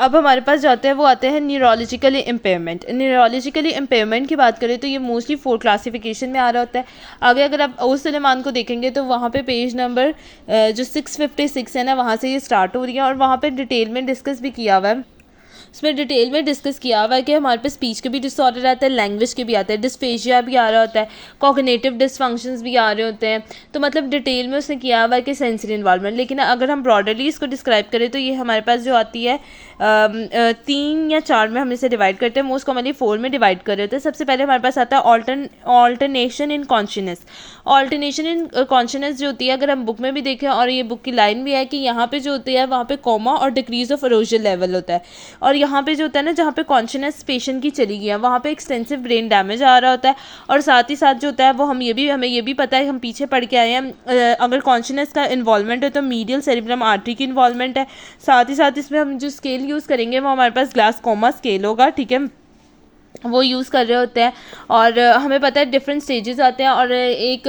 अब हमारे पास जो आते हैं वो आते हैं न्यूरोलॉजिकली इम्पेयरमेंट। न्यूरोलॉजिकली इम्पेयरमेंट की बात करें तो ये मोस्टली 4 क्लासिफिकेशन में आ रहा होता है। आगे अगर आप ओ सुलेमान को देखेंगे तो वहाँ पे पेज नंबर जो 656 है ना, वहाँ से ये स्टार्ट हो रही है और वहाँ पे डिटेल में डिस्कस भी किया हुआ है। उसमें डिटेल में डिस्कस किया हुआ है कि हमारे पास स्पीच के भी डिसऑर्डर आता है, लैंग्वेज के भी आते हैं, डिस्फेजिया भी आ रहा होता है, कॉग्निटिव डिसफंक्शंस भी आ रहे होते हैं। तो मतलब डिटेल में उसने किया हुआ है कि सेंसरी इन्वॉल्वमेंट। लेकिन अगर हम ब्रॉडरली इसको डिस्क्राइब करें तो ये हमारे पास जो आती है 3 या 4 में हम इसे डिवाइड करते हैं, मोस्ट कॉमनली 4 में डिवाइड कर रहे होते हैं। सबसे पहले हमारे पास आता है alternation in consciousness. Alternation in consciousness जो होती है, अगर हम बुक में भी देखें और ये बुक की लाइन भी है कि यहाँ पे जो होती है वहाँ पे कोमा और डिक्रीज ऑफ अरोजल लेवल होता है। और यहाँ पे जो होता है ना, जहाँ पे कॉन्शियसनेस पेशेंट की चली गई है वहाँ पे एक्सटेंसिव ब्रेन डैमेज आ रहा होता है। और साथ ही साथ जो होता है वो हमें ये भी पता है, हम पीछे पढ़ के आए हैं, अगर कॉन्शियसनेस का इन्वॉल्वमेंट है तो मीडियल सेरिब्रम आर्टरी की इन्वॉल्वमेंट है। साथ ही साथ इसमें हम जो स्केल यूज़ करेंगे वो हमारे पास ग्लासकोमा स्केल होगा, ठीक है, वो यूज़ कर रहे होते हैं। और हमें पता है डिफरेंट स्टेजेस आते हैं और एक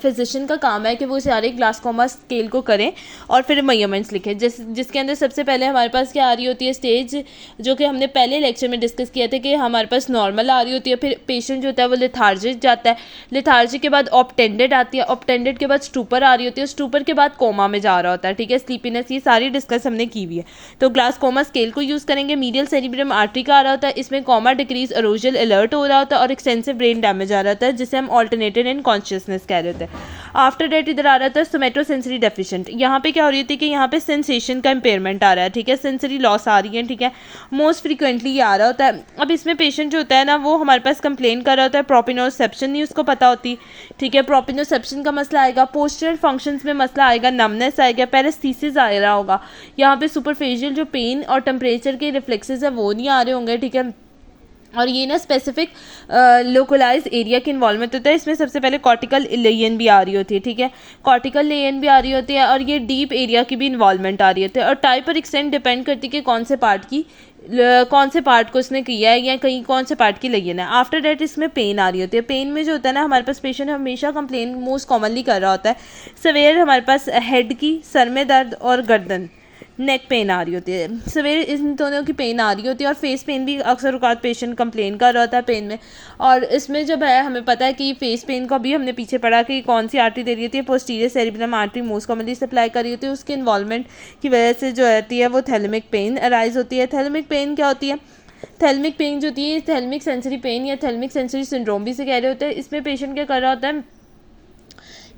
फिजिशियन का काम है कि वो सारे ग्लासकोमा स्केल को करें और फिर मेजरमेंट्स लिखें, जिसके अंदर सबसे पहले हमारे पास क्या आ रही होती है स्टेज, जो कि हमने पहले लेक्चर में डिस्कस किया था कि हमारे पास नॉर्मल आ रही होती है। फिर पेशेंट जो होता है वो लेथार्जिक जाता है, लेथार्जिक के बाद ऑप्टेंडेड आती है, ऑप्टेंडेड के बाद स्टूपर आ रही होती है, स्टूपर के बाद कोमा में जा रहा होता है, ठीक है, स्लीपीनेस, ये सारी डिस्कस हमने की हुई है। तो ग्लासकोमा स्केल को यूज़ करेंगे। मीडियल सेरिब्रम आर्टरी का आ रहा होता है, इसमें कोमा डिक्रीज अरोजल अलर्ट हो रहा होता है और एक्सटेंसिव ब्रेन डैमेज आ रहा होता है, जिसे हम ऑल्टरनेटेड इन कॉन्शियसनेस कह रहे होते हैं। आफ्टर डेट इधर आ रहा था सोमेटोसेंसरी डेफिशिएंट। यहाँ पे क्या हो रही थी कि यहाँ पे सेंसेशन का इंपेयरमेंट आ रहा है, ठीक है, सेंसरी लॉस आ रही है, ठीक है, मोस्ट फ्रीक्वेंटली ये आ रहा होता है। अब इसमें पेशेंट जो होता है ना वो हमारे पास कंप्लेन कर रहा होता है, प्रोपिनोसेप्शन नहीं उसको पता होती, ठीक है, प्रोपिनोसेप्शन का मसला आएगा, पोस्चरल फंक्शंस में मसला आएगा, नमनेस आएगा, पैरास्थीसिस आ रहा होगा, यहाँ पे सुपरफेशियल जो पेन और टेम्परेचर के रिफ्लेक्सेस है वो नहीं आ रहे होंगे, ठीक है। और ये ना स्पेसिफिक लोकलाइज एरिया की इन्वॉल्वमेंट होता है। इसमें सबसे पहले कॉर्टिकल लेयन भी आ रही होती है, ठीक है, कॉर्टिकल लेयन भी आ रही होती है और ये डीप एरिया की भी इन्वॉल्वमेंट आ रही होती है। और टाइप और एक्सटेंट डिपेंड करती है कि कौन से पार्ट को उसने किया है या कहीं कौन से पार्ट की लेयन है। आफ्टर डेट इसमें पेन आ रही होती है। पेन में जो होता है ना, हमारे पास पेशेंट हमेशा कंप्लेन मोस्ट कॉमनली कर रहा होता है सवेयर हमारे पास हेड की, सर में दर्द और गर्दन नेक पेन आ रही होती है, सवेरे इन दोनों की पेन आ रही होती है। और फेस पेन भी अक्सर औकात पेशेंट कंप्लेन कर रहा होता है पेन में। और इसमें जब है हमें पता है कि फेस पेन को भी हमने पीछे पढ़ा कि कौन सी आर्टरी दे रही होती है, posterior cerebrum artery most commonly supply कर रही होती है, उसके इन्वॉल्वमेंट की वजह से जो आती है वो थैलेमिक पेन अराइज होती है। थैलेमिक पेन क्या होती है? थैलेमिक पेन जो होती है थैलेमिक सेंसरी पेन या थैलेमिक सेंसरी सिंड्रोम भी से कह रहे होते हैं। इसमें पेशेंट क्या कर रहा होता है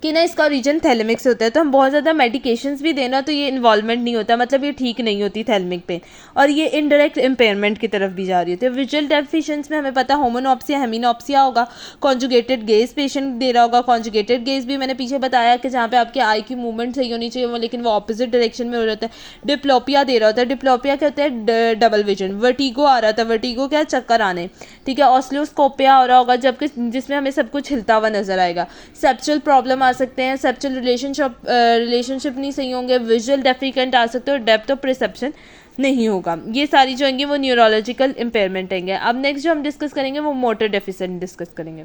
कि ना इसका रीजन थैलेमिक से होता है, तो हम बहुत ज़्यादा मेडिकेशंस भी देना तो ये इन्वॉल्वमेंट नहीं होता, मतलब ये ठीक नहीं होती थैलेमिक पेन, और ये इनडायरेक्ट इम्पेयरमेंट की तरफ भी जा रही होती है। विजुअल डेफिशिएंसी में हमें पता होमोनॉप्सिया हेमिनॉप्सिया होगा, कॉन्जुगेटेड गेज पेशेंट दे रहा होगा। कॉन्जुगेटेड गेज भी मैंने पीछे बताया कि जहाँ पे आपकी आई की मूवमेंट सही होनी चाहिए वो, लेकिन वो ऑपोजिट डायरेक्शन में हो रहा होता है। डिप्लोपिया दे रहा होता है। डिप्लोपिया क्या होता है? Double vision. वर्टिगो आ रहा था। वर्टिगो क्या? चक्कर आने, ठीक है। ऑस्लियोस्कोपिया हो रहा होगा जबकि जिसमें हमें सब कुछ हिलता हुआ नजर आएगा। सेप्चुअल प्रॉब्लम आ सकते हैं, सेप्चुअल रिलेशनशिप नहीं सही होंगे, विजुअल डेफिकेंट आ सकते हो, डेप्थ ऑफ परसेप्शन नहीं होगा। ये सारी जो होंगी वो न्यूरोलॉजिकल इम्पेयरमेंट होंगे। अब नेक्स्ट जो हम डिस्कस करेंगे वो मोटर डेफिसिएंट डिस्कस करेंगे।